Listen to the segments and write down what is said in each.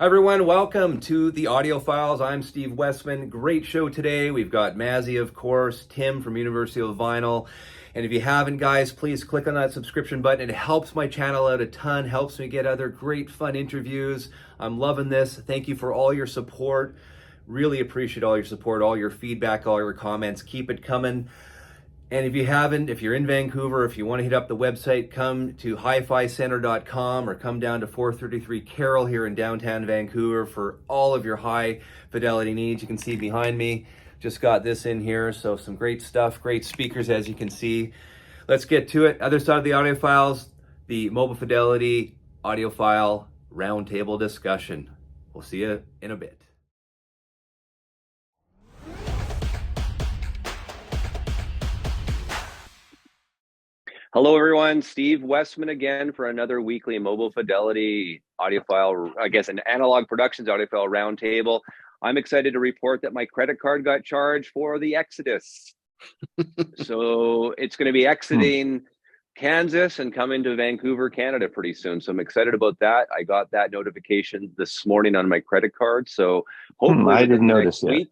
Hi everyone, welcome to the Audiophiles. I'm Steve Westman. Great show today. We've got Mazzy, of course, Tim from Audiophile Vinyl. And if you haven't, guys, please click on that subscription button. It helps my channel out a ton, helps me get other great fun interviews. I'm loving this. Thank you for all your support. Really appreciate all your support, all your feedback, all your comments. Keep it coming. And if you haven't, if you're in Vancouver, if you want to hit up the website, come to hificenter.com or come down to 433 Carroll here in downtown Vancouver for all of your high fidelity needs. You can see behind me, just got this in here. So some great stuff, great speakers, as you can see. Let's get to it. Other side of the Audiophiles, the Mobile Fidelity Audiophile Roundtable discussion. We'll see you in a bit. Hello, everyone. Steve Westman again for another weekly Mobile Fidelity Audiophile, an Analogue Productions Audiophile Roundtable. I'm excited to report that my credit card got charged for the Exodus. So it's going to be exiting Kansas and coming to Vancouver, Canada pretty soon. So I'm excited about that. I got that notification this morning on my credit card. So hopefully I didn't notice it.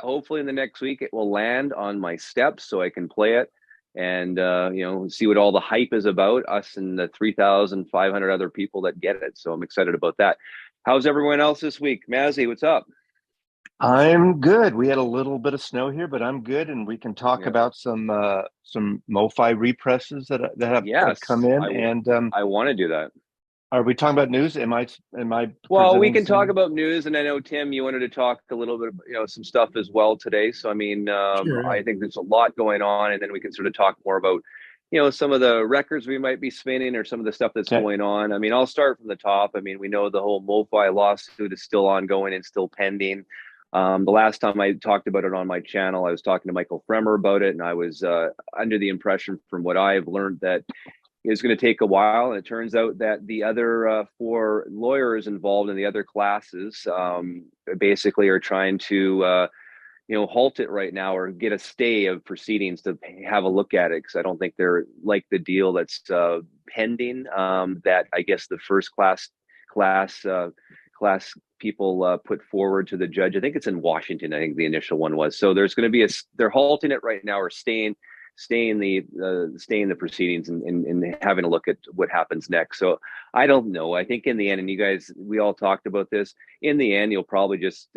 Hopefully in the next week it will land on my steps so I can play it. And see what all the hype is about, us and the 3,500 other people that get it. So I'm excited about that. How's everyone else this week? Mazzy, what's up? I'm good. We had a little bit of snow here, but I'm good, and we can talk about some MOFI represses that have come in. I want to do that. Are we talking about news? Am I? Well, we can talk about news, and I know Tim, you wanted to talk a little bit, some stuff as well today. So I mean, sure. I think there's a lot going on, and then we can sort of talk more about, some of the records we might be spinning or some of the stuff that's going on. I mean, I'll start from the top. I mean, we know the whole MOFI lawsuit is still ongoing and still pending. The last time I talked about it on my channel, I was talking to Michael Fremer about it, and I was under the impression from what I've learned that it's going to take a while. And it turns out that the other 4 lawyers involved in the other classes basically are trying to, halt it right now or get a stay of proceedings to have a look at it. Because I don't think they're like the deal that's pending that I guess the first class people put forward to the judge. I think it's in Washington. I think the initial one was. So there's going to be they're halting it right now or staying the proceedings and having a look at what happens next. So I don't know. I think in the end, and you guys, we all talked about this, in the end, you'll probably just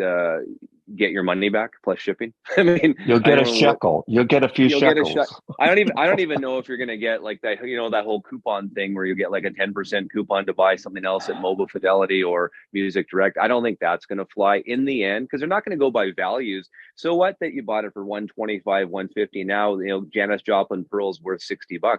get your money back plus shipping. I mean, you'll get a shekel. You'll get a few shekels. I don't even know if you're going to get like that, that whole coupon thing where you get like a 10% coupon to buy something else at Mobile Fidelity or Music Direct. I don't think that's going to fly in the end because they're not going to go by values. So what that you bought it for $125, $150 now, Janis Joplin Pearl's worth $60.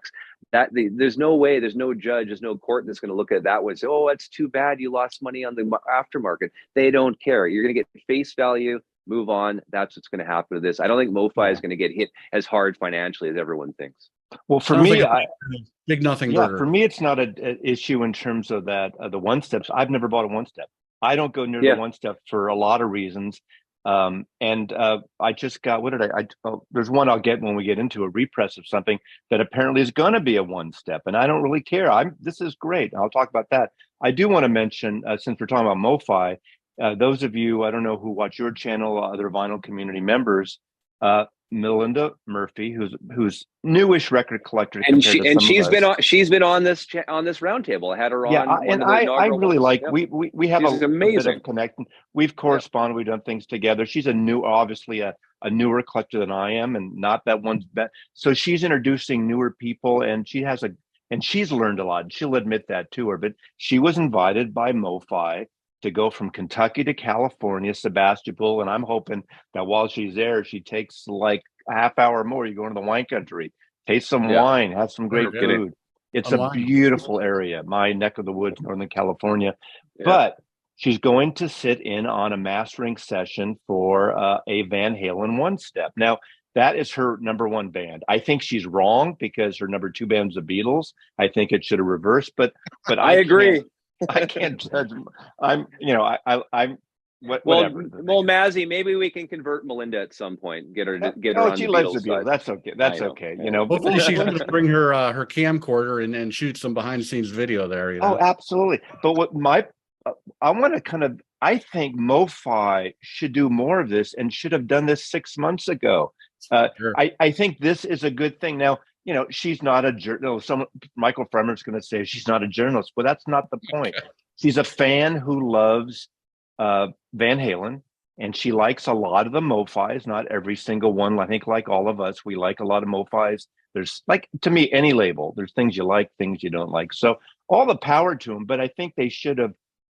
There's no way, there's no judge, there's no court that's going to look at that and say, oh, that's too bad you lost money on the aftermarket. They don't care. You're going to get face value, move on. That's what's going to happen to this. I don't think MOFI is going to get hit as hard financially as everyone thinks. Well, for me, big nothing burger. For me, it's not an issue in terms of that the one steps. I've never bought a one step. I don't go near the one step for a lot of reasons. I just got, there's one I'll get when we get into a repress of something that apparently is going to be a one step, and I don't really care. This is great. I'll talk about that. I do want to mention, since we're talking about MOFI, those of you, I don't know who watch your channel, other vinyl community members, Melinda Murphy, who's newish record collector, and she's been on this roundtable. I had her on. Yeah, and I really like. Yeah. We have a amazing bit of connection. We've corresponded. We've done things together. She's obviously a newer collector than I am, and not that one's bet. So she's introducing newer people, and she's learned a lot. She'll admit that to her. But she was invited by MOFI to go from Kentucky to California, Sebastopol, and I'm hoping that while she's there, she takes like a half hour more. You go into the wine country, taste some wine, have some great food. It's a beautiful area, my neck of the woods, Northern California. Yeah. But she's going to sit in on a mastering session for a Van Halen one step. Now, that is her number 1 band. I think she's wrong because her number 2 band's the Beatles. I think it should have reversed, but I agree. I can't judge. I'm whatever. Well, Mazzy, maybe we can convert Melinda at some point. Get her on she the loves Beatles the Beatles. side. That's okay. That's okay. Hopefully she's going to bring her camcorder and shoot some behind the scenes video there. Oh, absolutely. But what I want to I think MoFi should do more of this and should have done this 6 months ago. Sure. I think this is a good thing. Now, she's not a journalist. Michael Fremer's going to say she's not a journalist, but that's not the point. She's a fan who loves Van Halen, and she likes a lot of the MoFis, not every single one. I think like all of us, we like a lot of MoFis. There's, like, to me, any label, there's things you like, things you don't like. So all the power to them, but I think they should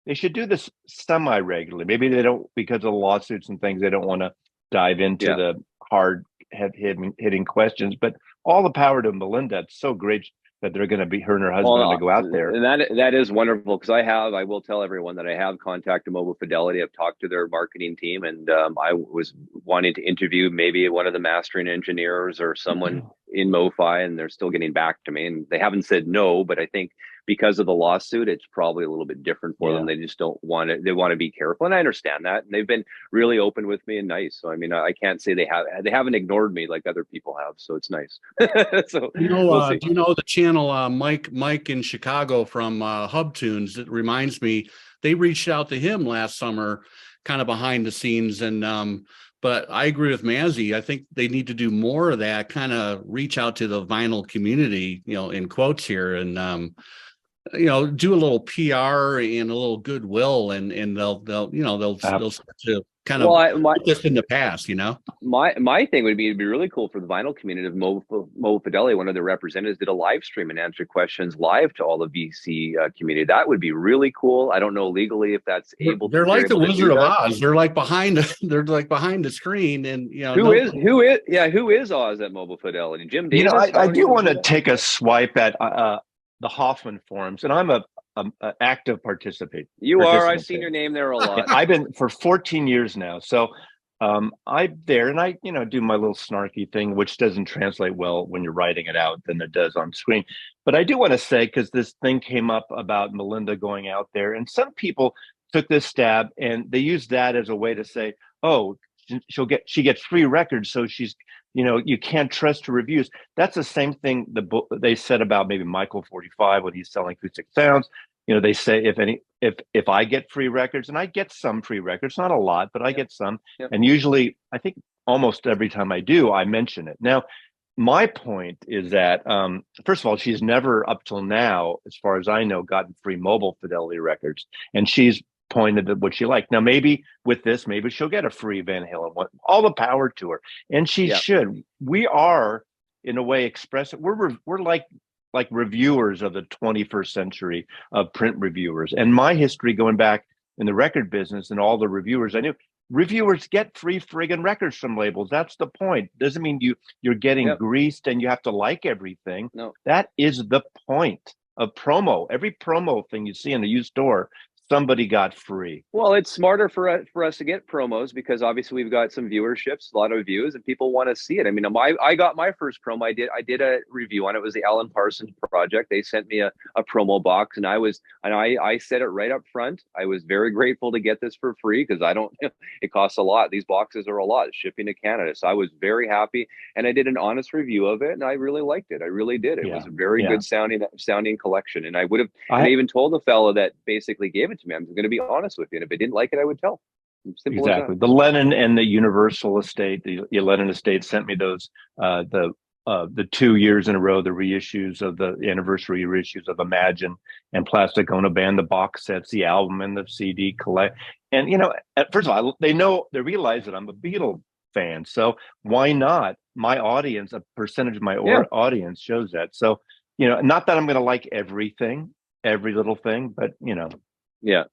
do this semi-regularly. Maybe they don't, because of the lawsuits and things, they don't want to dive into the hard hitting questions, but all the power to Melinda. It's so great that they're going to be, her and her husband going to go out there. And that is wonderful, because I will tell everyone that I have contacted Mobile Fidelity. I've talked to their marketing team, and I was wanting to interview maybe one of the mastering engineers or someone in MoFi, and they're still getting back to me, and they haven't said no, but I think because of the lawsuit, it's probably a little bit different for them. They just don't want it. They want to be careful. And I understand that. And they've been really open with me and nice. So, I mean, I can't say they haven't ignored me like other people have. So it's nice. So, do you know the channel, Mike in Chicago from Hub Tunes? It reminds me, they reached out to him last summer, kind of behind the scenes. And, but I agree with Mazzy. I think they need to do more of that, kind of reach out to the vinyl community, in quotes here, and, do a little PR and a little goodwill, and they'll start to kind of put this in the past, My thing would be, it'd be really cool for the vinyl community if Mobile Fidelity, one of their representatives, did a live stream and answer questions live to all the VC community. That would be really cool. I don't know legally if that's able. They're like the Wizard of Oz. They're like behind the screen, and who is Oz at Mobile Fidelity? Jim Davis. I do want to take a swipe at the Hoffman forums, and I'm a active participant. You are. I've seen your name there a lot. I've been for 14 years now. So I'm there, and I do my little snarky thing, which doesn't translate well when you're writing it out than it does on screen. But I do want to say, because this thing came up about Melinda going out there, and some people took this stab and they used that as a way to say, oh, she gets free records, so she's, you can't trust her reviews. That's the same thing they said about maybe Michael 45 when he's selling acoustic sounds. They say if I get free records, and I get some free records, not a lot, but I get some, and usually I think almost every time I do, I mention it. Now, my point is that first of all, she's never up till now, as far as I know, gotten free Mobile Fidelity records, and she's pointed at what she liked. Now, maybe with this, maybe she'll get a free Van Halen one. All the power to her, and she should. We are, in a way, expressive. We're like reviewers of the 21st century of print reviewers. And my history going back in the record business and all the reviewers I knew, reviewers get free friggin' records from labels. That's the point. Doesn't mean you're getting greased and you have to like everything. No, that is the point of promo. Every promo thing you see in a used store, somebody got free. Well, it's smarter for us to get promos, because obviously we've got some viewerships, a lot of views, and people want to see it. I mean, I got my first promo. I did a review on it. It was the Alan Parsons project. They sent me a promo box, and I said it right up front. I was very grateful to get this for free, because it costs a lot. These boxes are a lot, shipping to Canada. So I was very happy, and I did an honest review of it, and I really liked it. I really did. It was a very good sounding collection, and I even told the fellow that basically gave it to me, I'm going to be honest with you, and if I didn't like it, I would tell. Simple exactly. The Lennon and the Universal estate, the Lennon estate sent me those the 2 years in a row, the reissues of the anniversary reissues of Imagine and Plastic Ono Band, the box sets, the album, and the CD collect. And first of all, they realize that I'm a Beatle fan, so why not? My audience, a percentage of my audience shows that. So not that I'm going to like everything, every little thing, but Yeah.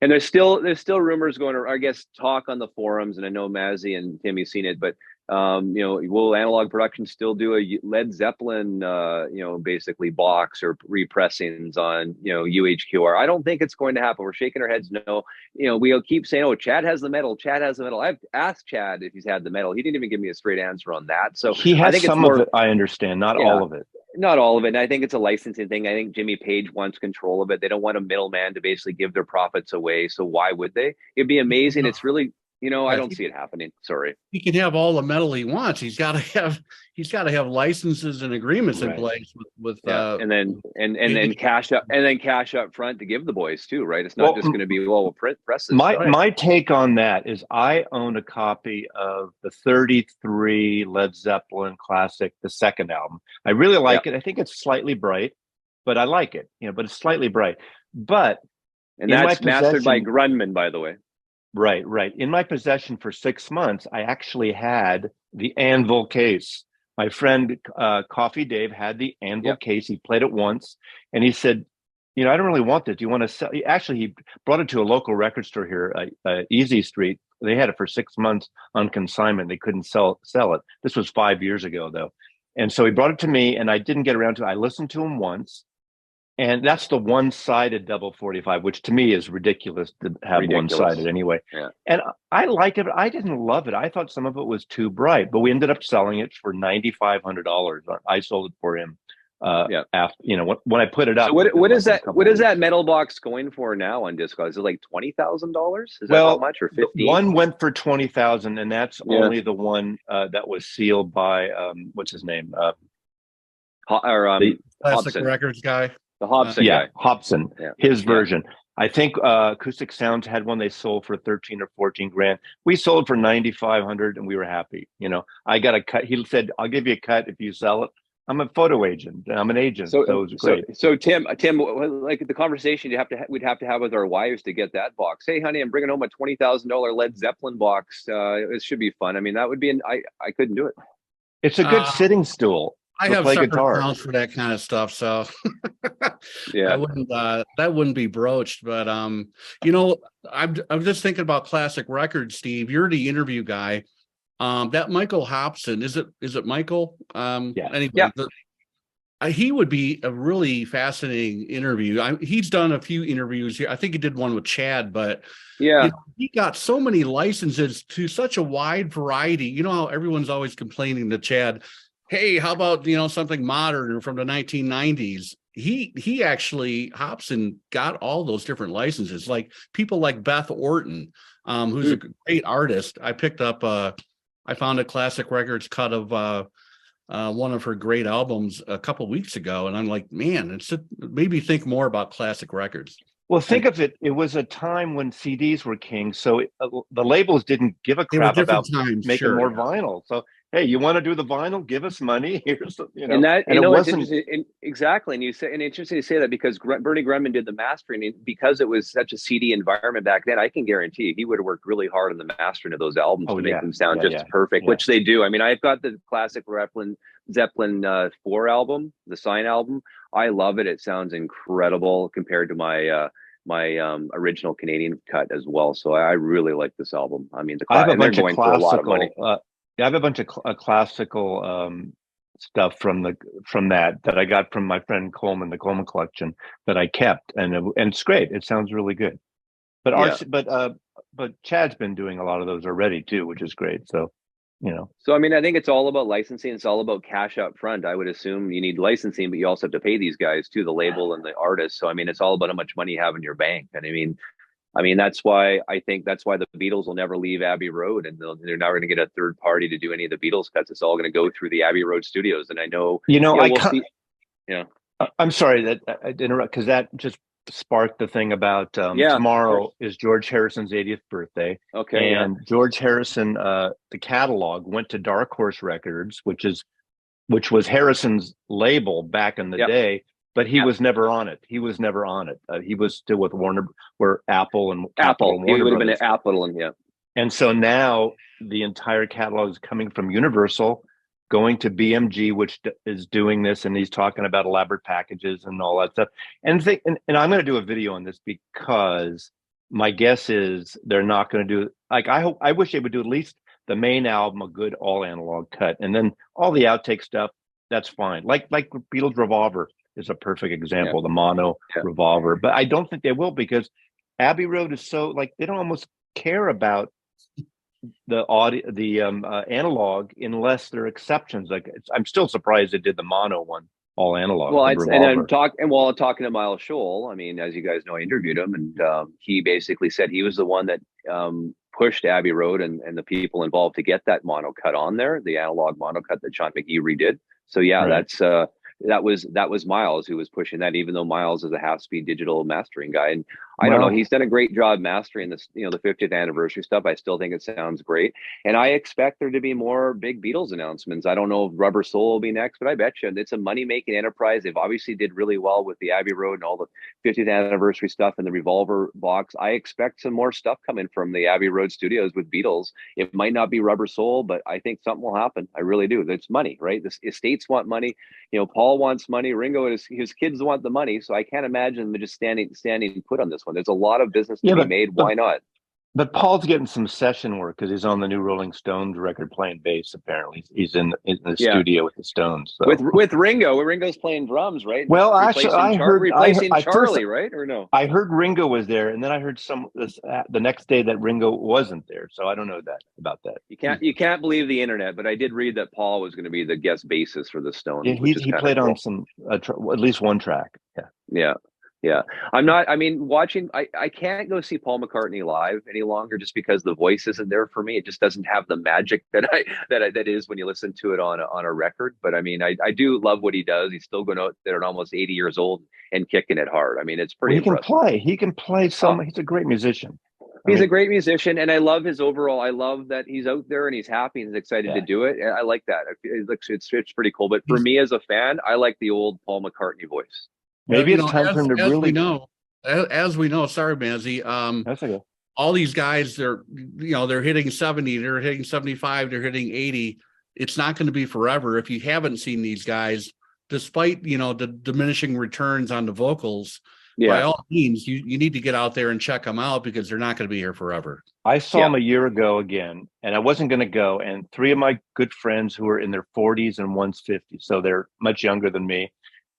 And there's still rumors going, or I guess talk on the forums, and I know Mazzy and Tim, you've seen it, but will Analogue Productions still do a Led Zeppelin basically box or repressings on UHQR? I don't think it's going to happen. We're shaking our heads no. We'll keep saying, oh, Chad has the metal. I've asked Chad if he's had the metal. He didn't even give me a straight answer on that. So he has some of it, I understand, not all of it. Not all of it. And I think it's a licensing thing. I think Jimmy Page wants control of it. They don't want a middleman to basically give their profits away. So why would they? It'd be amazing. It's really I don't see it happening. Sorry. He can have all the metal he wants. He's got to have licenses and agreements in place with and then cash up front to give the boys too, right? It's not just going to be print presses. My take on that is I own a copy of the 33 Led Zeppelin classic, the second album. I really like it. I think it's slightly bright, but I like it, but it's slightly bright. And that's mastered by Grunman, by the way. Right. In my possession for 6 months, I actually had the Anvil case. My friend Coffee Dave had the Anvil case. He played it once, and he said, I don't really want this. Do you want to sell? Actually, he brought it to a local record store here, Easy Street. They had it for 6 months on consignment. They couldn't sell it. This was 5 years ago, though. And so he brought it to me, and I didn't get around to it. I listened to him once. And that's the one-sided double 45, which to me is ridiculous to have one-sided anyway. Yeah. And I liked it, but I didn't love it. I thought some of it was too bright, but we ended up selling it for $9,500. I sold it for him after, when I put it up. So what is that? What is that metal box going for now on Discogs? Is it like $20,000? Is that how much, or 15? One went for $20,000, and that's only the one that was sealed by what's his name? The Classic Records guy. The Hobson guy. Hobson, his version. I think Acoustic Sounds had one they sold for 13 or 14 grand. We sold for 9,500 and we were happy. I got a cut. He said, I'll give you a cut if you sell it. I'm a photo agent. I'm an agent. So it was great. So Tim, like the conversation we'd have to have with our wives to get that box. Hey, honey, I'm bringing home a $20,000 Led Zeppelin box. It should be fun. I mean, that would be I couldn't do it. It's a good sitting stool. I have separate accounts for that kind of stuff, so that wouldn't be broached. But I'm just thinking about classic records, Steve. You're the interview guy. That Michael Hobson, is it Michael? Anyway, he would be a really fascinating interview. He's done a few interviews here. I think he did one with Chad, but he got so many licenses to such a wide variety. You know how everyone's always complaining to Chad, hey, how about something modern from the 1990s? He actually, Hobson, got all those different licenses. Like people like Beth Orton, who's a great artist. I picked up I found a Classic Records cut of one of her great albums a couple weeks ago, and I'm like, man, it made me think more about classic records. Well, think of it. It was a time when CDs were king, so the labels didn't give a crap about making more vinyl. So, hey, you want to do the vinyl? Give us money. Here's and it wasn't exactly. And interesting to say that because Bernie Grunman did the mastering, and because it was such a CD environment back then. I can guarantee he would have worked really hard on the mastering of those albums to make them sound perfect, which they do. I mean, I've got the classic Zeppelin 4 album, the Sign album. I love it. It sounds incredible compared to my original Canadian cut as well. So I really like this album. I mean, I have a bunch of classical. I have a bunch of classical stuff from that I got from my friend Coleman, the Coleman collection that I kept, and it's great. It sounds really good. But Chad's been doing a lot of those already too, which is great. So. So I mean, I think it's all about licensing. It's all about cash up front. I would assume you need licensing, but you also have to pay these guys too, the label and the artist. So I mean, it's all about how much money you have in your bank. And I mean that's why the Beatles will never leave Abbey Road, and they're never going to get a third party to do any of the Beatles cuts. It's all going to go through the Abbey Road studios. And I know, I'm sorry that I interrupt, because that just sparked the thing about tomorrow is George Harrison's 80th birthday. Okay. And George Harrison, the catalog went to Dark Horse Records, which was Harrison's label back in the day, but he was never on it. He was never on it. He was still with Apple. And he would have been at Apple and And so now the entire catalog is coming from Universal, going to BMG, which is doing this, and he's talking about elaborate packages and all that stuff. And I'm going to do a video on this because my guess is they're not going to do I wish they would do at least the main album, a good all analog cut, and then all the outtake stuff. That's fine. Like Beatles Revolver is a perfect example, the mono Revolver. But I don't think they will, because Abbey Road is so they don't almost care about the analog unless there are exceptions. I'm still surprised they did the mono one all analog. Well, the and I'm Revolver. while talking to Miles Scholl, I mean, as you guys know, I interviewed him, and he basically said he was the one that pushed Abbey Road and the people involved to get that mono cut on there, the analog mono cut that Sean McGee redid. So yeah, Right. that was Miles who was pushing that, even though Miles is a half-speed digital mastering guy. And I don't know, Well, he's done a great job mastering this, the 50th anniversary stuff. I still think it sounds great. And I expect there to be more big Beatles announcements. I don't know if Rubber Soul will be next, but I bet you it's a money-making enterprise. They've obviously did really well with the Abbey Road and all the 50th anniversary stuff and the Revolver box. I expect some more stuff coming from the Abbey Road studios with Beatles. It might not be Rubber Soul, but I think something will happen. I really do. It's money, right? The estates want money. Paul wants money. Ringo, his kids want the money. So I can't imagine them just standing put on this one. There's a lot of business to be made. Why not? But Paul's getting some session work because he's on the new Rolling Stones record playing bass. Apparently, he's in the studio with the Stones. So. With Ringo, Ringo's playing drums, right? Well, actually, replacing Charlie, right? Or no? I heard Ringo was there, and then I heard the next day that Ringo wasn't there. So I don't know about that. You can't believe the internet, but I did read that Paul was going to be the guest bassist for the Stones. Yeah, he played on some at least one track. Yeah. I can't go see Paul McCartney live any longer just because the voice isn't there for me. It just doesn't have the magic that is when you listen to it on a record. But I mean, I do love what he does. He's still going out there at almost 80 years old and kicking it hard. I mean, it's pretty impressive. He can play some. He's a great musician. He's a great musician, and I love his overall. I love that he's out there and he's happy and he's excited to do it. And I like that. It's pretty cool. But for me as a fan, I like the old Paul McCartney voice. Maybe it's time for him to really. As we know, sorry, Mazzy. That's okay. All these guys, they're hitting 70, they're hitting 75, they're hitting 80. It's not going to be forever. If you haven't seen these guys, despite the diminishing returns on the vocals, by all means, you need to get out there and check them out because they're not going to be here forever. I saw them a year ago again, and I wasn't going to go. And three of my good friends who are in their 40s and one's 50, so they're much younger than me,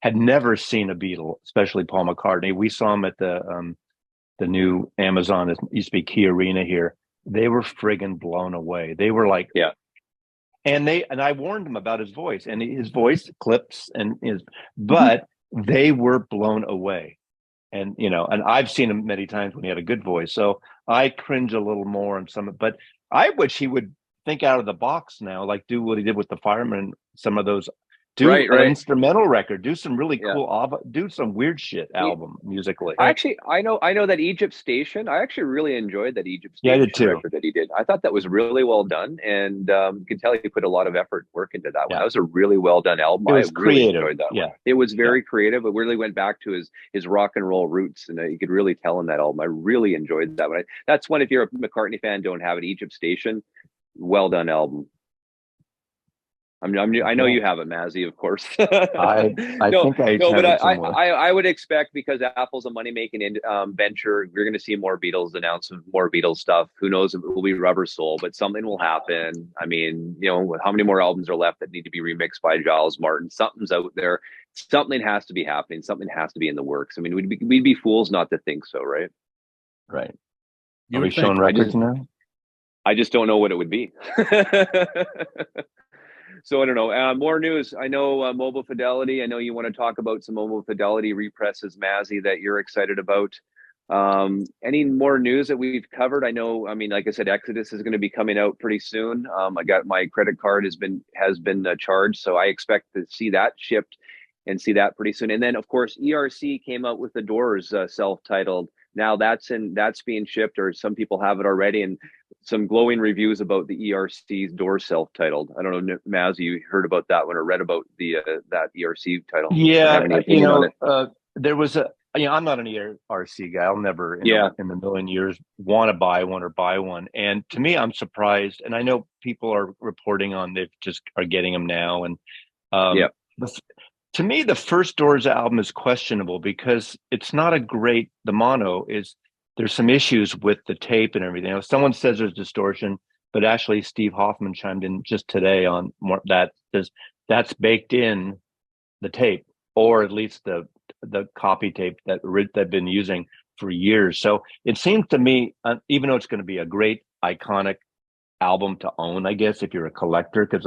had never seen a Beatle, especially Paul McCartney. We saw him at the new Amazon, it used to be Key Arena here. They were friggin' blown away. They were like, and I warned them about his voice, and his voice clips but they were blown away. And and I've seen him many times when he had a good voice, so I cringe a little more on some. But I wish he would think out of the box now, like do what he did with the Firemen, some of those. Do an instrumental record. Do some really cool. Do some weird shit album musically. Actually, I know that Egypt Station. I actually really enjoyed that Egypt Station record that he did. I thought that was really well done, and you can tell he put a lot of effort and work into that one. That was a really well done album. It was really enjoyed that one. It was very creative. It really went back to his rock and roll roots, and you could really tell in that album. I really enjoyed that one. That's one. If you're a McCartney fan, don't have it. Egypt Station, well done album. I know you have it, Mazzy, of course. I would expect, because Apple's a money-making venture, we're going to see more Beatles announcements, more Beatles stuff. Who knows if it will be Rubber Soul, but something will happen. I mean, how many more albums are left that need to be remixed by Giles Martin? Something's out there. Something has to be happening. Something has to be in the works. I mean, we'd be fools not to think so, right? Right. Are we showing records now? I just don't know what it would be. So I don't know. More news. I know Mobile Fidelity. I know you want to talk about some Mobile Fidelity represses, Mazzy, that you're excited about. Any more news that we've covered? I know. I mean, like I said, Exodus is going to be coming out pretty soon. I got my credit card has been charged, so I expect to see that shipped and see that pretty soon. And then, of course, ERC came out with the Doors self-titled. Now that's being shipped, or some people have it already, and some glowing reviews about the ERC's Doors self-titled. I don't know, Mazzy, you heard about that one or read about the that ERC title? Yeah, there was I'm not an ERC guy. I'll never in the million years want to buy one or buy one. And to me, I'm surprised. And I know people are reporting on they just are getting them now. And to me, the first Doors album is questionable because it's not the mono is, there's some issues with the tape and everything. Someone says there's distortion, but actually Steve Hoffman chimed in just today on that's baked in the tape, or at least the copy tape that they've been using for years. So it seems to me, even though it's going to be a great iconic album to own, I guess, if you're a collector, because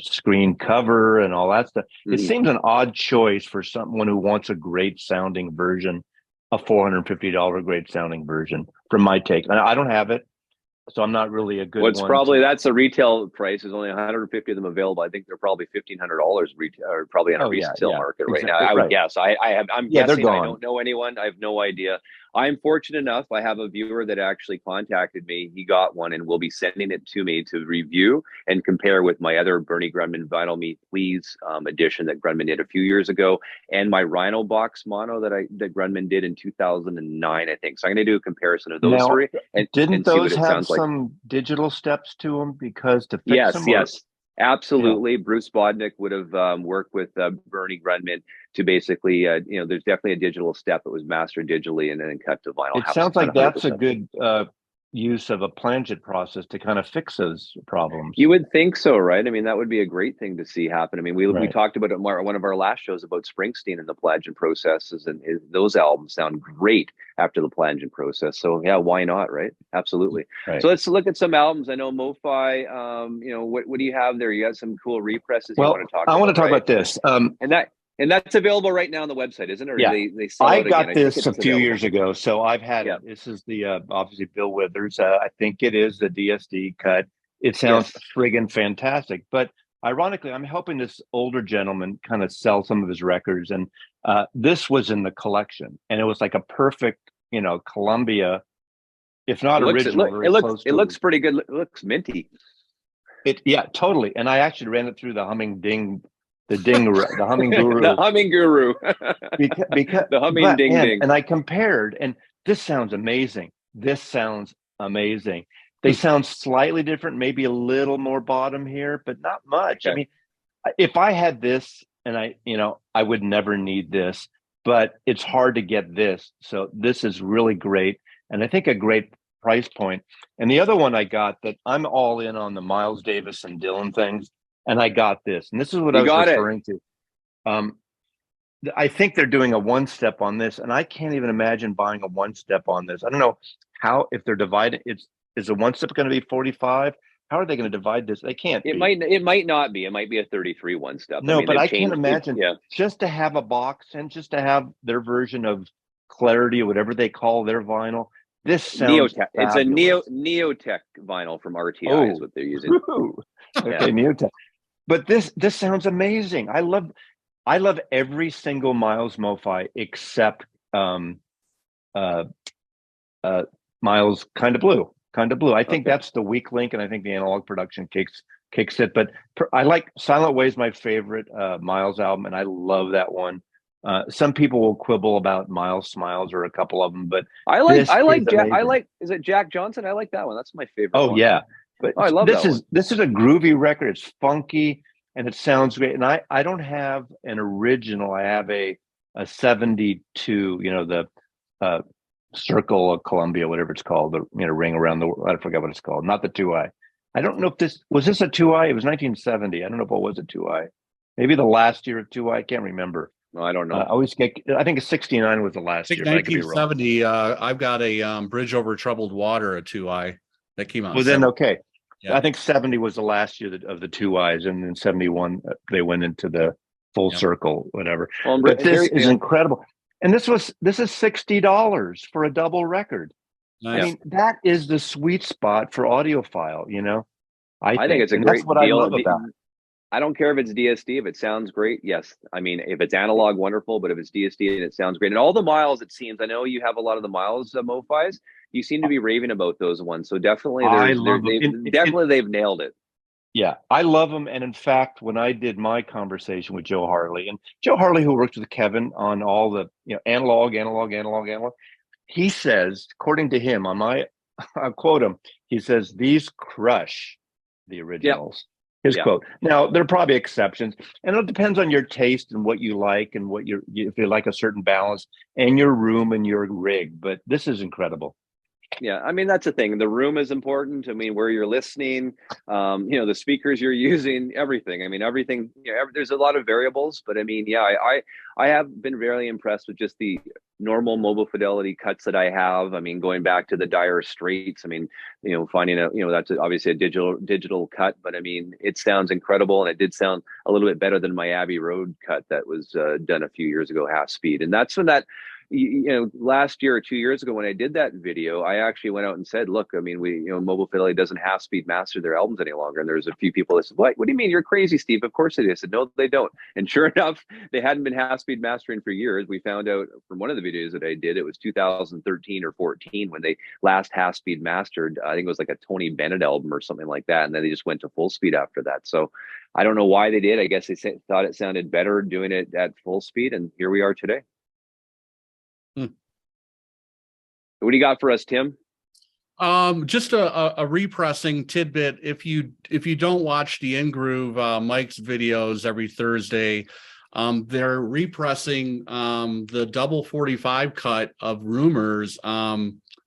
screen cover and all that stuff. It seems an odd choice for someone who wants a great sounding version, a $450 great sounding version, from my take. I don't have it, so I'm not really a good one. Probably that's the retail price. There's only 150 of them available. I think they're probably $1,500 retail, or probably on a resale market right now. I would guess. I'm guessing. They're gone. I don't know anyone. I have no idea. I'm fortunate enough. I have a viewer that actually contacted me. He got one and will be sending it to me to review and compare with my other Bernie Grundman Vinyl Me Please edition that Grundman did a few years ago, and my Rhino Box mono that Grundman did in 2009, I think. So I'm going to do a comparison of those three. And didn't those have some digital steps to them because to fix them? Yes. Absolutely. Yeah. Bruce Bodnick would have worked with Bernie Grundman to basically, there's definitely a digital step. It was mastered digitally and then cut to vinyl. It sounds like that's a good use of a plangent process to kind of fix those problems. You would think so, right? I mean, that would be a great thing to see happen. I mean, we talked about it in one of our last shows about Springsteen and the plangent processes, and those albums sound great after the plangent process. So yeah, why not, right? Absolutely. Right. So let's look at some albums. I know MoFi, what do you have there? You got some cool represses you want to talk about. I want to talk about this. And that's available right now on the website, isn't it? Or yeah. They sell I it got again? this a few years ago, so I've had it. This is the obviously Bill Withers. I think it is the DSD cut. It sounds friggin' fantastic. But ironically, I'm helping this older gentleman kind of sell some of his records, and this was in the collection, and it was like a perfect, Columbia, if not original. It looks pretty good. It looks minty. Totally. And I actually ran it through the humming guru. The humming guru. because the humming ding. And I compared, and this sounds amazing. They sound slightly different, maybe a little more bottom here, but not much. Okay. I mean, if I had this, and I would never need this, but it's hard to get this. So this is really great, and I think a great price point. And the other one I got that I'm all in on the Miles Davis and Dylan things. And I got this, and this is what I was referring to. I think they're doing a one-step on this, and I can't even imagine buying a one-step on this. I don't know how, if they're divided. Is a one-step going to be 45? How are they going to divide this? They can't. It might not be. It might be a 33 one-step. No, but I can't imagine just to have a box and just to have their version of Clarity or whatever they call their vinyl. This sounds Neotech. It's a Neotech vinyl from RTI is what they're using. Okay, Neotech. But this sounds amazing. I love every single Miles MoFi except Miles Kind of Blue. I think that's the weak link, and I think the Analogue Production kicks it. But I like Silent Way is my favorite Miles album, and I love that one. Some people will quibble about Miles Smiles or a couple of them, but I like is it Jack Johnson? I like that one. That's my favorite. Oh one. Yeah. But I love this is a groovy record. It's funky and it sounds great. And I don't have an original. I have a 72, the Circle of Columbia, whatever it's called, the ring around the world. I forget what it's called. Not the 2i. I don't know if this a 2i. It was 1970. I don't know if it was a 2i. Maybe the last year of 2i. I can't remember. No, I don't know. I think 69 was the last year. 1970. I've got a Bridge Over Troubled Water, a 2i. That came out. Well, then, okay. Yeah. I think 70 was the last year of the 2i's, and then 71 they went into the full circle, whatever. But this is incredible, and this is $60 for a double record. Nice. I mean, that is the sweet spot for audiophile. I think it's a great that's what deal. I love about it. I don't care if it's DSD, if it sounds great. Yes. I mean, if it's analog, wonderful, but if it's DSD and it sounds great. And all the Miles, it seems, I know you have a lot of the Miles MoFis. You seem to be raving about those ones. So definitely, they've nailed it. Yeah, I love them. And in fact, when I did my conversation with Joe Harley, and Joe Harley, who works with Kevin on all the analog, he says, according to him, I'll quote him, he says, these crush the originals. Yep. His quote. Now, there are probably exceptions, and it depends on your taste and what you like and if you like a certain balance and your room and your rig. But this is incredible. Yeah, I mean, that's the thing. The room is important. I mean, where you're listening, the speakers you're using, everything. I mean, everything, there's a lot of variables, but I mean, yeah, I have been very impressed with just the normal Mobile Fidelity cuts that I have. I mean, going back to the Dire Straits, I mean, finding out, that's obviously a digital cut, but I mean, it sounds incredible. And it did sound a little bit better than my Abbey Road cut that was done a few years ago, half speed. And that's when last year or 2 years ago when I did that video, I actually went out and said, look, I mean, Mobile Fidelity doesn't half speed master their albums any longer. And there's a few people that said, what do you mean? You're crazy, Steve. Of course they do. I said, no, they don't. And sure enough, they hadn't been half speed mastering for years. We found out from one of the videos that I did, it was 2013 or 14 when they last half speed mastered. I think it was like a Tony Bennett album or something like that. And then they just went to full speed after that. So I don't know why they did. I guess they thought it sounded better doing it at full speed. And here we are today. What do you got for us, Tim? Just a repressing tidbit. If you don't watch the In Groove Mike's videos every Thursday, they're repressing the double 45 cut of Rumors,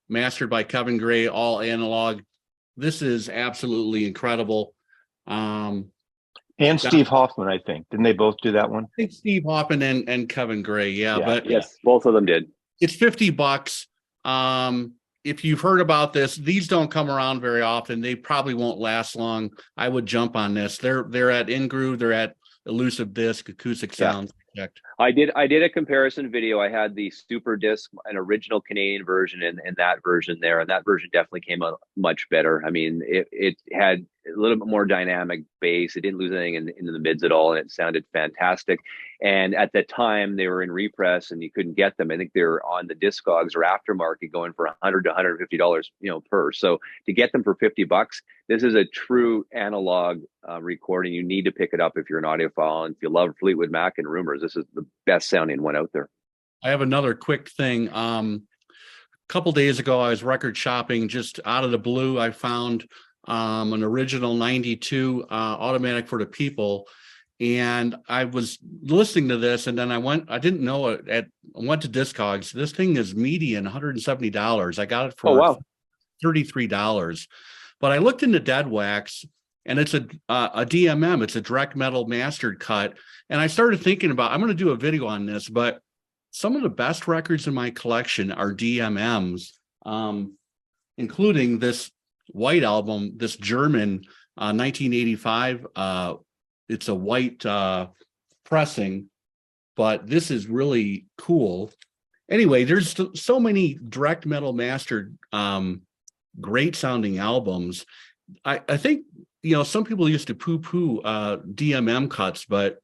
mastered by Kevin Gray, all analog. This is absolutely incredible. And Steve Hoffman, I think. Didn't they both do that one? I think Steve Hoffman and Kevin Gray, yeah. But yes, both of them did. It's $50. If you've heard about this, these don't come around very often. They probably won't last long. I would jump on this. They're at In Groove, they're at Elusive Disc, Acoustic Sounds Project. I did a comparison video. I had the Super Disc, an original Canadian version, and that version there, and that version definitely came out much better. I mean, it had a little bit more dynamic bass. It didn't lose anything in the mids at all, and it sounded fantastic. And at the time, they were in repress, and you couldn't get them. I think they were on the Discogs or aftermarket, going for $100 to $150, per. So to get them for $50, this is a true analog recording. You need to pick it up if you're an audiophile, and if you love Fleetwood Mac and Rumors, this is the best sounding one out there. I have another quick thing. A couple days ago, I was record shopping. Just out of the blue, I found an original 92 Automatic for the People, and I was listening to this, and then I went to Discogs. This thing is median $170. I got it for $33, but I looked into Dead Wax, and it's a DMM. It's a direct metal mastered cut, and I started thinking about, I'm going to do a video on this, but some of the best records in my collection are DMMs, including this white album, this German 1985. It's a white pressing, but this is really cool. Anyway, there's so many direct metal mastered, great sounding albums. I think, some people used to poo-poo DMM cuts, but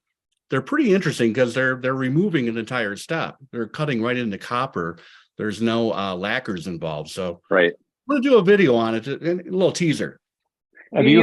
they're pretty interesting because they're removing an entire step. They're cutting right into copper. There's no lacquers involved. So right. I'm going to do a video on it, a little teaser. You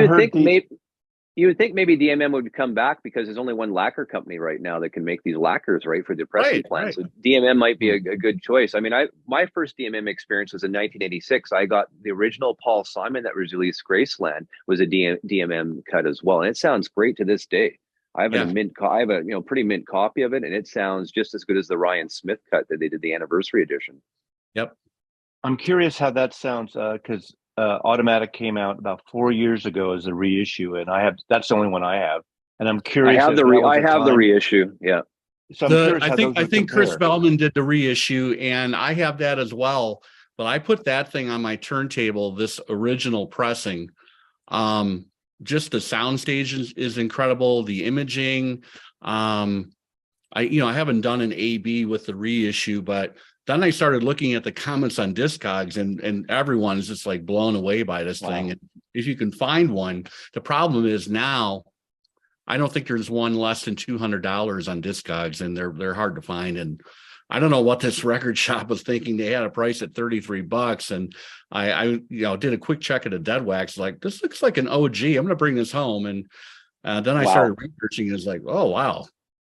would think maybe DMM would come back because there's only one lacquer company right now that can make these lacquers, right, for the pressing plants. Right. So DMM might be a good choice. I mean, my first DMM experience was in 1986. I got the original Paul Simon that was released, Graceland, was a DMM cut as well, and it sounds great to this day. I have a pretty mint copy of it, and it sounds just as good as the Ryan Smith cut that they did the anniversary edition. Yep. I'm curious how that sounds because Automatic came out about 4 years ago as a reissue, and that's the only one I have. And I'm curious. I have the reissue. Yeah. So I think Chris Bellman did the reissue, and I have that as well. But I put that thing on my turntable. This original pressing, just the soundstage is incredible. The imaging, I haven't done an A/B with the reissue, but then I started looking at the comments on Discogs, and everyone's just like blown away by this thing. And if you can find one, the problem is now I don't think there's one less than $200 on Discogs, and they're hard to find. And I don't know what this record shop was thinking. They had a price at $33, and I did a quick check at a Dead Wax, like, this looks like an OG. I'm going to bring this home, and then I started researching. It's like, oh wow.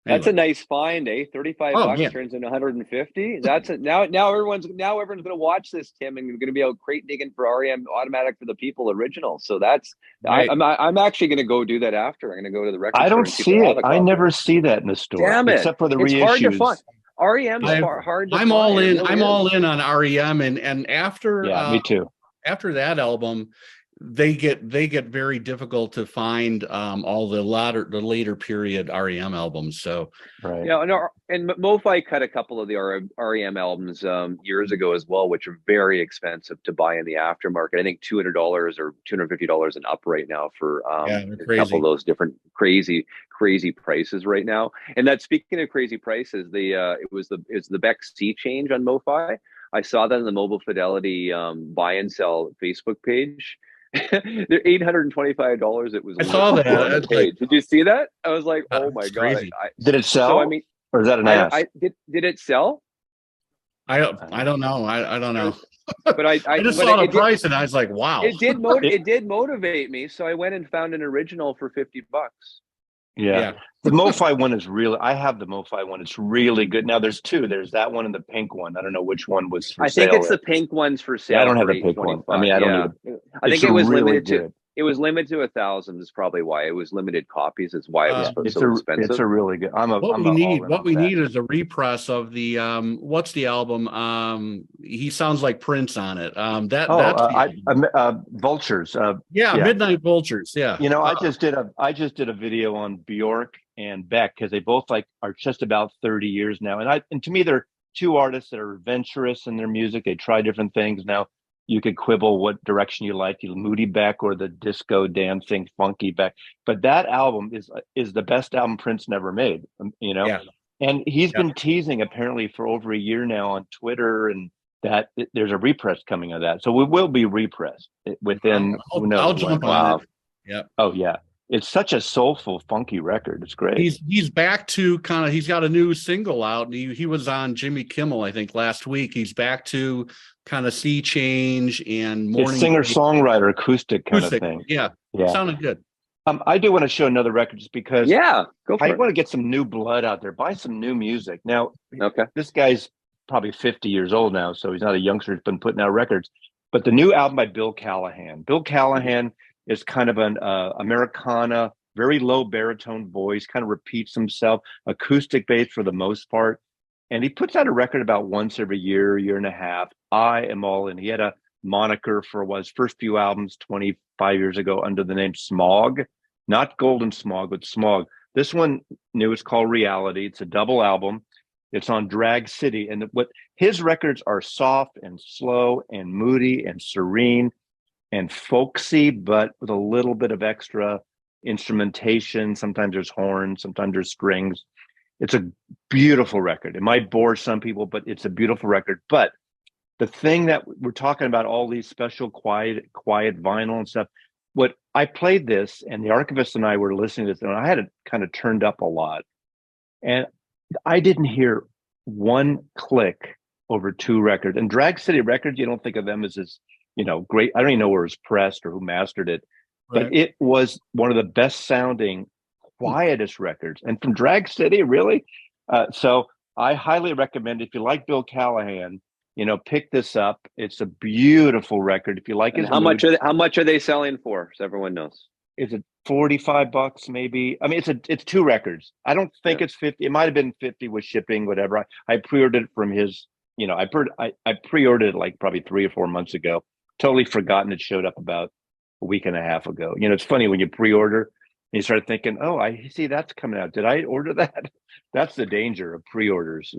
Anyway. That's a nice find, eh? $35 turns into $150. That's it. Now everyone's going to watch this, Tim, and you're going to be out crate digging for REM Automatic for the People original. So that's right. I'm actually going to go do that after. I'm going to go to the record store. I don't see it. I never see that in the store. Damn it! Except for the reissues. It's hard to find. REM's hard to I'm find. all in. Really I'm is. all in on REM, and after me too. After that album, they get very difficult to find all the later period REM albums. So right. Yeah, and MoFi cut a couple of the REM albums years ago as well, which are very expensive to buy in the aftermarket. I think $200 or $250 and up right now for a couple of those different crazy prices right now. And that, speaking of crazy prices, it's the Beck C change on MoFi. I saw that in the Mobile Fidelity buy and sell Facebook page. They're $825. It was. I saw that. On the page. Did you see that? I was like, oh my god! Crazy. Did it sell? So, I mean, or is that an ask? Did it sell? I don't know. I don't know. But I just saw the price and I was like, wow. It did motivate me. So I went and found an original for $50. Yeah. The MoFi one is really, I have the MoFi one. It's really good. Now there's two. There's that one and the pink one. I don't know which one was for sale. I think it's the pink one's for sale. Yeah, I don't have the pink one. I mean, I don't need I think it was really limited to. It was limited to 1,000. Is probably why it was limited copies. Is why it was so expensive. It's a really good. What we need is a repress of the what's the album? He sounds like Prince on it. Vultures. Midnight Vultures. Yeah. You know, I just did a video on Bjork and Beck because they both are just about 30 years now, and to me they're two artists that are adventurous in their music. They try different things. Now you could quibble what direction you like, the moody Beck or the disco dancing funky Beck, but that album is the best album Prince never made. You know, and he's been teasing apparently for over a year now on Twitter, and that there's a repress coming of that. So we will be repressed within. I'll jump on it. Yeah. Oh yeah. It's such a soulful, funky record. It's great. He's back to he's got a new single out. He was on Jimmy Kimmel, I think, last week. He's back to kind of Sea Change and morning. Singer-songwriter acoustic kind of thing. Yeah. It sounded good. I do want to show another record just because go for it. I want to get some new blood out there. Buy some new music. Now, this guy's probably 50 years old now, so he's not a youngster. He's been putting out records. But the new album by Bill Callahan. Bill Callahan is kind of an Americana, very low baritone voice, kind of repeats himself, acoustic bass for the most part. And he puts out a record about once every year and a half. I am all in. He had a moniker for his first few albums 25 years ago under the name Smog, not Golden Smog, but Smog. This one new is called Reality. It's a double album. It's on Drag City. And what his records are soft and slow and moody and serene and folksy, but with a little bit of extra instrumentation. Sometimes there's horns, sometimes there's strings. It's a beautiful record. It might bore some people, but it's a beautiful record. But the thing that we're talking about, all these special quiet vinyl and stuff, what I played this, and the archivist and I were listening to this, and I had it kind of turned up a lot. And I didn't hear one click over two records. And Drag City Records, you don't think of them as this, great. I don't even know where it was pressed or who mastered it, but it was one of the best sounding, quietest records. And from Drag City, really? So I highly recommend, if you like Bill Callahan, pick this up. It's a beautiful record. If you like his how much are they selling for? So everyone knows. Is it $45 maybe? I mean, it's two records. I don't think it's 50. It might have been 50 with shipping, whatever. I pre-ordered it from his, I pre-ordered it like probably 3 or 4 months ago. Totally forgotten it showed up about a week and a half ago. It's funny when you pre-order and you start thinking, oh, I see that's coming out. Did I order that? That's the danger of pre-orders,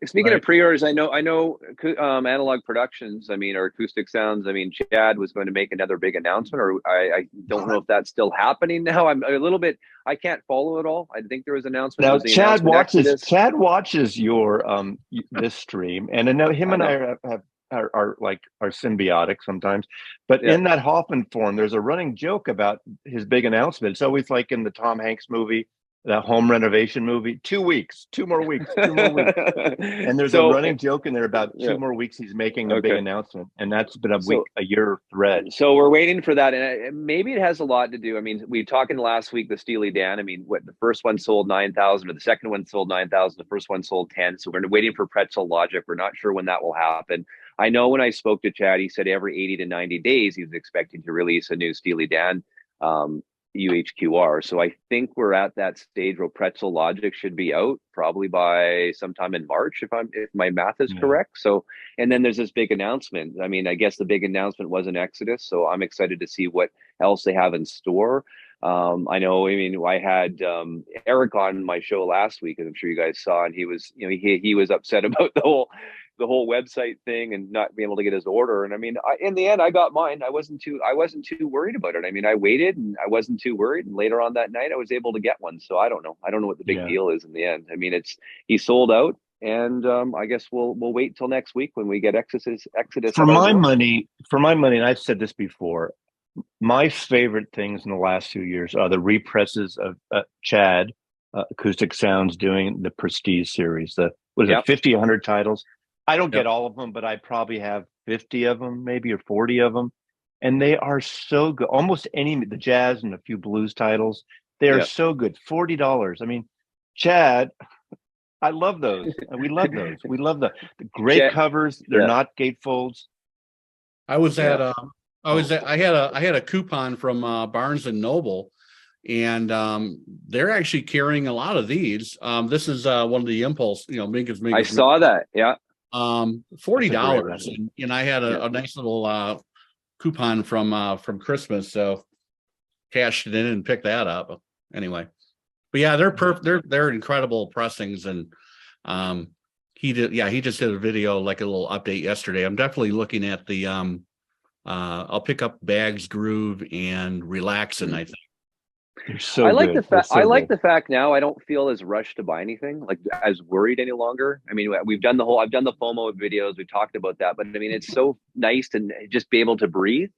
Speaking of pre-orders, I know Analogue Productions, or Acoustic Sounds, Chad was going to make another big announcement, or I don't know if that's still happening now. I'm a little bit, I can't follow it all. I think there was an announcement. Now Chad watches your this stream, and I know him and I are symbiotic sometimes, but in that Hoffman forum, there's a running joke about his big announcement. It's always like in the Tom Hanks movie, that home renovation movie, 2 weeks, 2 more weeks, 2 more weeks. And there's a running joke in there about 2 more weeks he's making a big announcement. And that's been a year thread. So we're waiting for that. And maybe it has a lot to do. We talked last week, the Steely Dan. The first one sold 9,000, or the second one sold 9,000. The first one sold 10. So we're waiting for Pretzel Logic. We're not sure when that will happen. I know when I spoke to Chad, he said every 80 to 90 days, he was expecting to release a new Steely Dan UHQR. So I think we're at that stage where Pretzel Logic should be out probably by sometime in March, if my math is correct. So, and then there's this big announcement. I mean, I guess the big announcement was an Exodus. So I'm excited to see what else they have in store. I know, I mean, I had Eric on my show last week, as I'm sure you guys saw, and he was, you know, he was upset about the whole website thing and not being able to get his order. And I mean, in the end, I got mine. I wasn't too worried about it. I mean, I waited and I wasn't too worried. And later on that night, I was able to get one. So I don't know what the big deal is in the end. I mean, he sold out, and I guess we'll wait till next week when we get Exodus. For my money, and I've said this before, my favorite things in the last few years are the represses of Chad Acoustic Sounds doing the Prestige series. The 50, 100 titles. I don't get all of them, but I probably have 50 of them, maybe, or 40 of them. And they are so good. Almost the jazz and a few blues titles, they are so good. $40. I mean, Chad, I love those. We love those. We love the great covers. They're not gatefolds. I had a coupon from Barnes and Noble, and they're actually carrying a lot of these. This is one of the Impulse, Minkus. I saw that. Yeah. $40, and I had a nice little coupon from Christmas, so cashed it in and picked that up. Anyway, but yeah, they're incredible pressings, and he just did a video, like a little update yesterday. I'm definitely looking at the I'll pick up Bags Groove and Relaxin', I think. So I like the fact now I don't feel as rushed to buy anything, like as worried any longer. I mean, I've done the FOMO videos, we talked about that, but I mean, it's so nice to just be able to breathe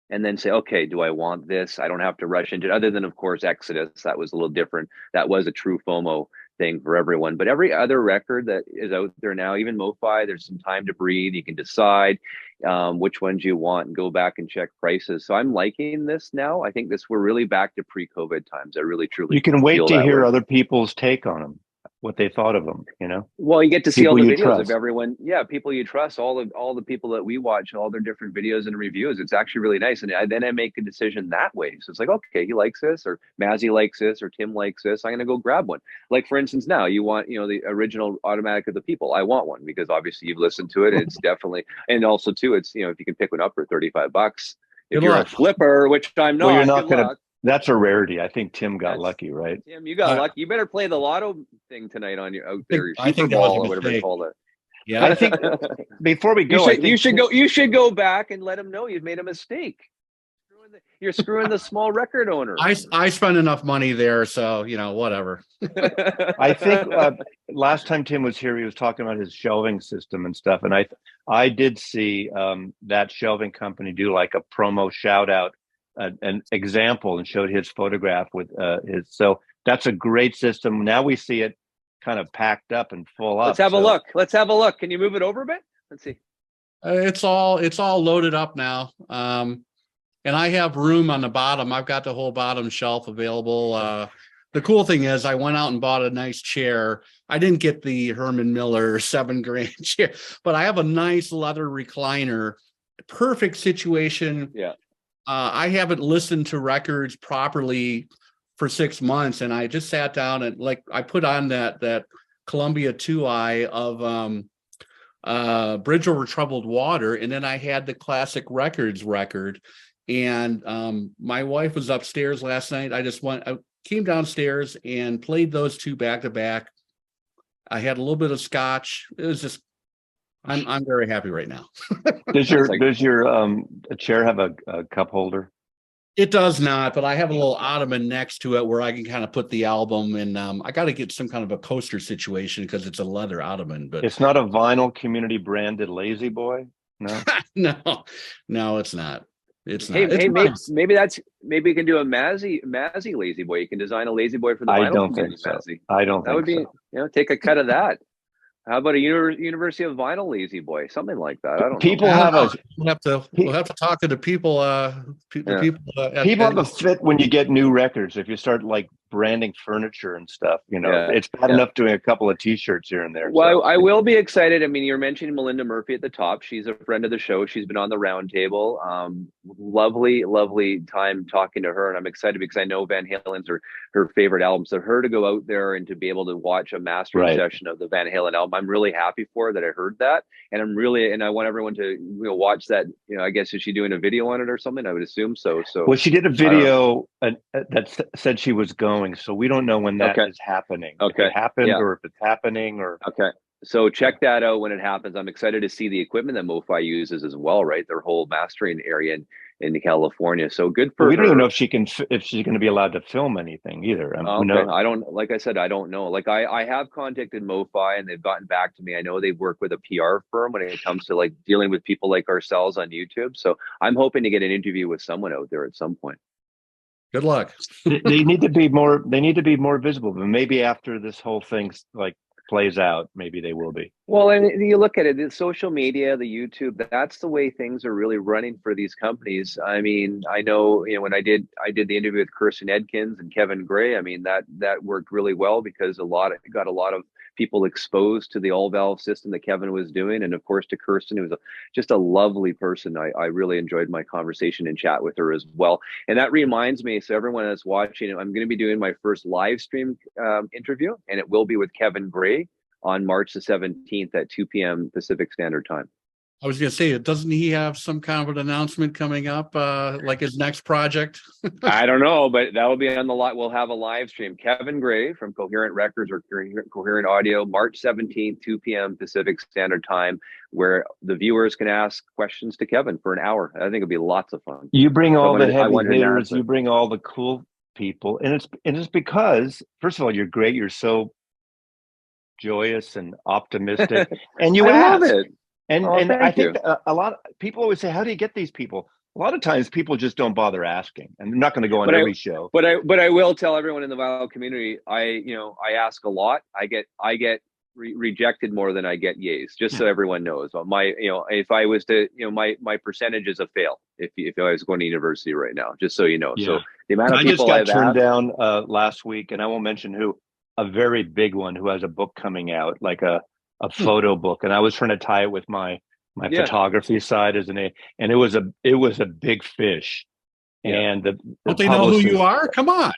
and then say, okay, do I want this? I don't have to rush into it, other than, of course, Exodus. That was a little different. That was a true FOMO thing for everyone. But every other record that is out there now, even MoFi, there's some time to breathe. You can decide which ones you want and go back and check prices. So I'm liking this now. I think we're really back to pre-COVID times. I really, truly. You can wait to hear other people's take on them, what they thought of them, Well, you get to see all the videos of everyone. Yeah, people you trust, all the people that we watch, all their different videos and reviews. It's actually really nice. And then I make a decision that way. So it's like, okay, he likes this, or Mazzy likes this, or Tim likes this. I'm going to go grab one. Like, for instance, now you want, the original Automatic of the People. I want one because obviously you've listened to it. It's definitely, and also too, it's, if you can pick one up for $35, if you're a flipper, which I'm not, you're not going to. That's a rarity. I think Tim got lucky, right? Tim, you got lucky. You better play the lotto thing tonight on your I think Super Bowl or whatever they call it. Yeah, I think before we go, you should go back and let him know you've made a mistake. You're screwing the small record owner. I spent enough money there, so whatever. I think last time Tim was here, he was talking about his shelving system and stuff, and I did see that shelving company do like a promo shout out. An example, and showed his photograph with his. So that's a great system. Now we see it kind of packed up and full up. Let's have a look. Let's have a look. Can you move it over a bit? Let's see. It's all loaded up now. And I have room on the bottom. I've got the whole bottom shelf available. The cool thing is I went out and bought a nice chair. I didn't get the Herman Miller $7,000 chair, but I have a nice leather recliner. Perfect situation. Yeah. I haven't listened to records properly for 6 months, and I just sat down and I put on that Columbia 2i of Bridge Over Troubled Water, and then I had the Classic Records record. And my wife was upstairs last night. I came downstairs and played those two back to back. I had a little bit of scotch. It was just. I'm very happy right now. Does your chair have a cup holder? It does not, but I have a little ottoman next to it where I can kind of put the album, and I got to get some kind of a coaster situation because it's a leather ottoman. But it's not a Vinyl Community branded Lazy Boy. No, no, it's not. It's not. Hey, maybe you can do a Mazzy Lazy Boy. You can design a Lazy Boy for the Vinyl Community. Mazzy. I don't. That would be take a cut of that. How about a University of Vinyl Lazy Boy, something like that? I don't know. We'll have to talk to the people. People have a fit when you get new records. If you start like branding furniture and stuff. You know, Yeah, it's bad enough doing a couple of T-shirts here and there. Well, So. I will be excited. I mean, you're mentioning Melinda Murphy at the top. She's a friend of the show. She's been on the roundtable. Lovely time talking to her, and I'm excited because I know Van Halen's her favorite album. So her to go out there and to be able to watch a mastering session of the Van Halen album, I'm really happy for her that I heard that, and I want everyone to watch that. You know, I guess is she doing a video on it or something? I would assume so. Well, she did a video that said she was going, so we don't know when that is happening. Okay, if it happened or if it's happening or. Okay. So check that out when it happens. I'm excited to see the equipment that MoFi uses as well, right? Their whole mastering area in California. So good for her. We don't even know if she's going to be allowed to film anything either. Okay. I don't, like I said, I don't know. Like I have contacted MoFi and they've gotten back to me. I know they work with a PR firm when it comes to like dealing with people like ourselves on YouTube. So I'm hoping to get an interview with someone out there at some point. Good luck. They need to be more. They need to be more visible. But maybe after this whole thing like plays out, maybe they will be. Well, and you look at it, the social media, the YouTube, that's the way things are really running for these companies. I mean, I know, when I did the interview with Kirsten Edkins and Kevin Gray, I mean, that worked really well because it got a lot of people exposed to the all valve system that Kevin was doing. And of course to Kirsten, who was just a lovely person. I really enjoyed my conversation and chat with her as well. And that reminds me, so everyone that's watching, I'm going to be doing my first live stream interview, and it will be with Kevin Gray on March the 17th at 2 p.m. Pacific Standard Time. I was going to say, doesn't he have some kind of an announcement coming up, like his next project? I don't know, but that will be on the lot. We'll have a live stream. Kevin Gray from Coherent Records or Coherent Audio, March 17th, 2 p.m. Pacific Standard Time, where the viewers can ask questions to Kevin for an hour. I think it'll be lots of fun. You bring all the heavy hitters, you bring all the cool people, and it's because, first of all, you're great. You're so joyous and optimistic, and you love it. And I think a lot of people always say, how do you get these people? A lot of times people just don't bother asking, and they're not going to go on every show. But I will tell everyone in the vinyl community, I ask a lot. I get rejected more than I get yays, just so everyone knows. If I was to, my percentage is a fail if I was going to university right now, just so you know. Yeah. So the amount of people I just got turned down last week, and I won't mention who, a very big one who has a book coming out, like a photo book, and I was trying to tie it with my photography side and it was a big fish. Yeah. And don't they know who you are? Come on.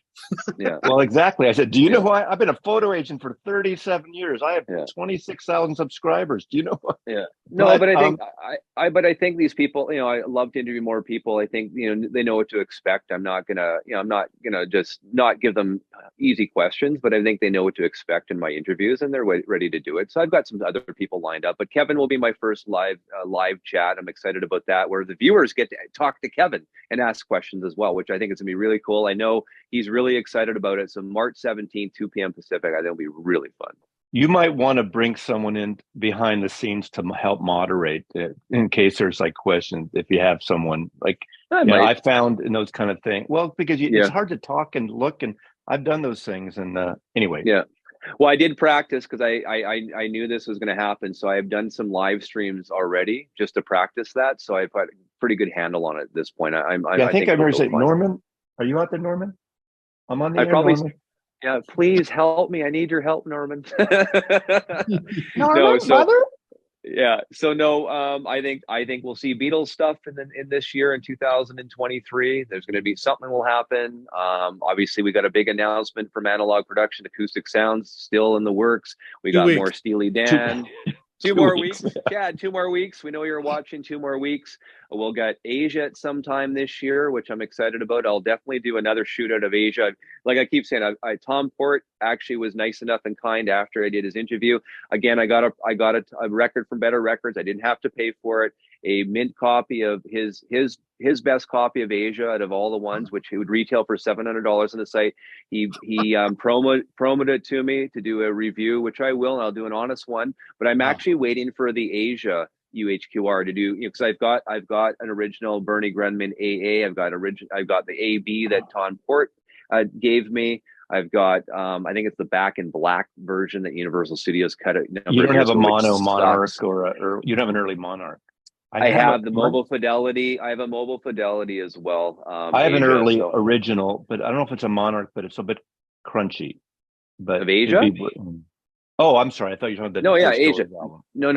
Yeah. Well, exactly. I said, do you know who I've been a photo agent for 37 years. I have 26,000 subscribers. Do you know what? Yeah. No, but I think these people, I love to interview more people. I think, they know what to expect. I'm not gonna just not give them easy questions, but I think they know what to expect in my interviews and they're ready to do it. So I've got some other people lined up, but Kevin will be my first live chat. I'm excited about that, where the viewers get to talk to Kevin and ask questions as well, which I think is gonna be really cool. I know he's really excited about it. So March 17th, 2 p.m. Pacific, I think it'll be really fun. You might want to bring someone in behind the scenes to help moderate it in case there's like questions. If you have someone like, I found in those kind of things, well, because it's hard to talk and look, and I've done those things. And anyway. Yeah. Well, I did practice because I knew this was going to happen. So I've done some live streams already just to practice that. So I've got a pretty good handle on it at this point. I think I've heard say, Norman, are you out there, Norman? I'm on the air, Norman. Yeah, please help me. I need your help, Norman. Norman, brother? Yeah. So no, I think we'll see Beatles stuff in this year in 2023. There's going to be something will happen. Obviously we got a big announcement from Analogue Production, Acoustic Sounds still in the works. We got more Steely Dan. 2 more weeks. Chad, 2 more weeks. We know you're watching. 2 more weeks. We'll get Asia at some time this year, which I'm excited about. I'll definitely do another shoot out of Asia. Like I keep saying, Tom Port actually was nice enough and kind after I did his interview. Again, I got a record from Better Records. I didn't have to pay for it. A mint copy of his best copy of Asia out of all the ones, which he would retail for $700 on the site. He promoted it to me to do a review, which I will, and I'll do an honest one. But I'm actually waiting for the Asia UHQR to do, because I've got an original Bernie Grundman AA. I've got the AB that Tom Port gave me. I've got I think it's the Back in Black version that Universal Studios cut out. You don't have a Monarch or you don't have an early Monarch. I have the Mobile Fidelity. I have a Mobile Fidelity as well. I have an early original, but I don't know if it's a Monarch, but it's a bit crunchy. But of Asia? Oh, I'm sorry. I thought you were talking about No, yeah, Doors Asia. album. No,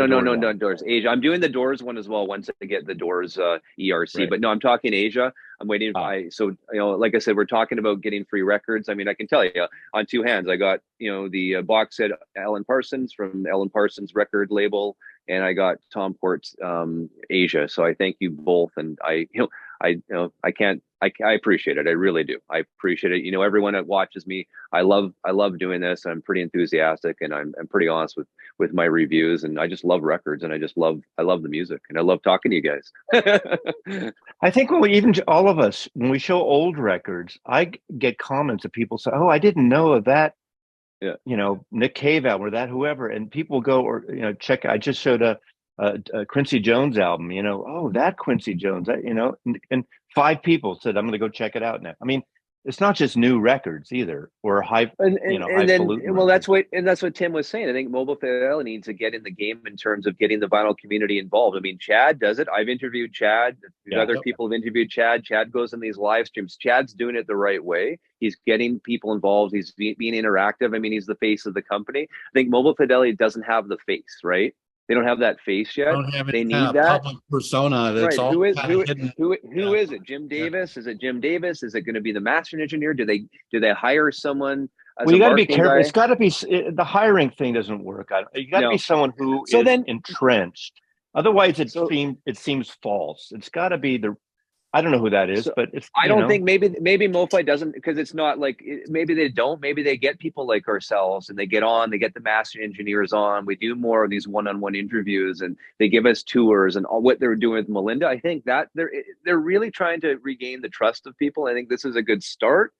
Doors. Asia. I'm doing the Doors one as well once I get the Doors ERC. Right. But no, I'm talking Asia. I'm waiting. So like I said, we're talking about getting free records. I mean, I can tell you on two hands. I got the box set Alan Parsons from Alan Parsons record label, and I got Tom Port's Asia. So I thank you both, and I appreciate it. I really do. I appreciate it. Everyone that watches me, I love doing this. I'm pretty enthusiastic, and I'm pretty honest with my reviews, and I just love records, and I love the music, and I love talking to you guys. I think all of us, when we show old records, I get comments of people say, "Oh, I didn't know of that." Yeah. Nick Cave album or that whoever, and people go or check. I just showed a Quincy Jones album. Oh, that Quincy Jones. And 5 people said, "I'm going to go check it out now." I mean, it's not just new records either, or high. That's what Tim was saying. I think Mobile Fidelity needs to get in the game in terms of getting the vinyl community involved. I mean, Chad does it. I've interviewed Chad. Other people have interviewed Chad. Chad goes in these live streams. Chad's doing it the right way. He's getting people involved. He's being interactive. I mean, he's the face of the company. I think Mobile Fidelity doesn't have the face, right? They don't have that face yet. They need that public persona. That's right. all. Who is it? Jim Davis? Is it Jim Davis? Is it going to be the master engineer? Do they hire someone? Well, you got to be careful. It's got to be the hiring thing doesn't work. You got to be someone who is entrenched. Otherwise, it seems false. It's got to be I don't know who that is, but it's. I don't think maybe MoFi doesn't, because it's not like maybe they don't. Maybe they get people like ourselves and they get the master engineers on. We do more of these one-on-one interviews and they give us tours and all what they're doing with Melinda. I think that they're really trying to regain the trust of people. I think this is a good start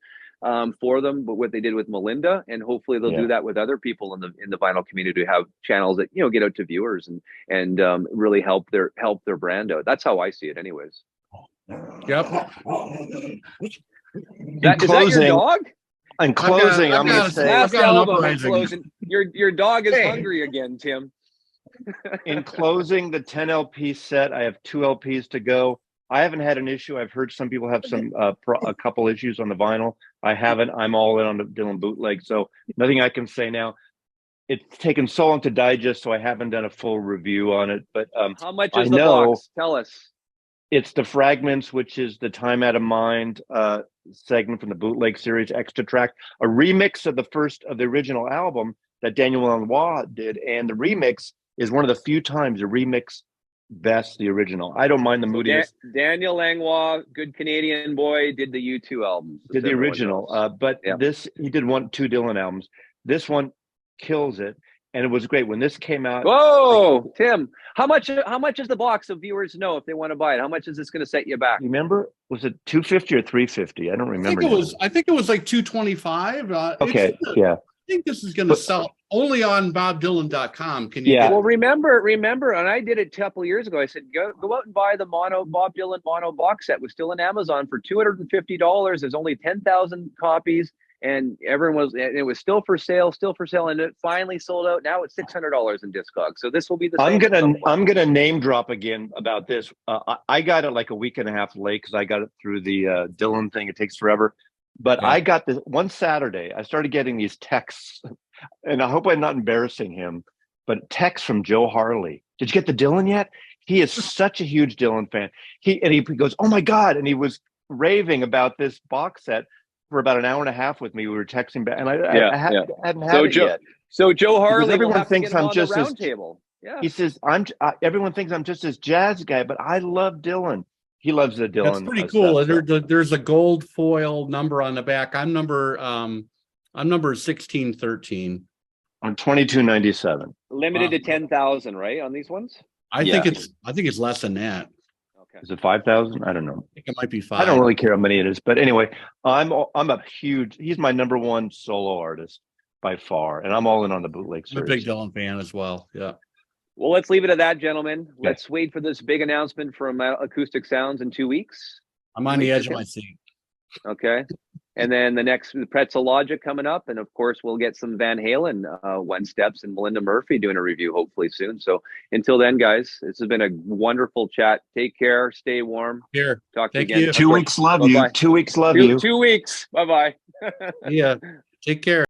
for them, but what they did with Melinda, and hopefully they'll do that with other people in the vinyl community who have channels that get out to viewers and really help their brand out. That's how I see it, anyways. Yep. Is that your dog? In closing, I'm going to say your dog is hungry again, Tim. In closing, the 10 LP set, I have 2 LPs to go. I haven't had an issue. I've heard some people have a couple issues on the vinyl. I haven't. I'm all in on the Dylan bootleg, so nothing I can say now. It's taken so long to digest, so I haven't done a full review on it. But how much is the box? Tell us. It's the Fragments, which is the Time Out of Mind segment from the bootleg series, extra track, a remix of the original album that Daniel Lanois did, and the remix is one of the few times a remix bests the original. I don't mind the moodiness. Daniel Lanois, good Canadian boy, did the U2 albums. Did the original, but this he did 2 Dylan albums. This one kills it. And it was great when this came out. Whoa, Tim! How much is the box so viewers know if they want to buy it? How much is this going to set you back? Remember, was it $250 or $350? I don't remember. I think it was like $225. Okay, yeah. I think this is going to sell only on BobDylan.com. Can you? Yeah. Well, remember, and I did it a couple of years ago. I said, go out and buy the Bob Dylan mono box set. It was still on Amazon for $250. There's only 10,000 copies. And it was still for sale, and it finally sold out. Now it's $600 in Discogs. So this will be the same. I'm gonna name drop again about this. I got it like a week and a half late because I got it through the Dylan thing. It takes forever, but I got this one Saturday. I started getting these texts, and I hope I'm not embarrassing him, but texts from Joe Harley. Did you get the Dylan yet? He is such a huge Dylan fan. He goes, "Oh my God!" And he was raving about this box set for about an hour and a half with me. We were texting back, and I hadn't had it yet. So Joe Harley, everyone thinks I'm just as Roundtable. Yeah, he says everyone thinks I'm just as jazz guy, but I love Dylan. He loves the Dylan. That's pretty cool. There's a gold foil number on the back. I'm number 1613. On 2297. Limited to 10,000, right? On these ones. I think it's less than that. Is it 5,000? I don't know. I think it might be 5. I don't really care how many it is, but anyway, I'm a huge. He's my number 1 solo artist by far, and I'm all in on the bootleg series. I'm a big Dylan fan as well. Yeah. Well, let's leave it at that, gentlemen. Okay. Let's wait for this big announcement from Acoustic Sounds in 2 weeks. I'm on the edge of my seat. Okay. And then the next Pretzel Logic coming up. And of course, we'll get some Van Halen One Steps and Melinda Murphy doing a review hopefully soon. So until then, guys, this has been a wonderful chat. Take care. Stay warm. Here. Talk to you again. 2 weeks. Love you. 2 weeks. Love you. 2 weeks. Bye-bye. Yeah. Take care.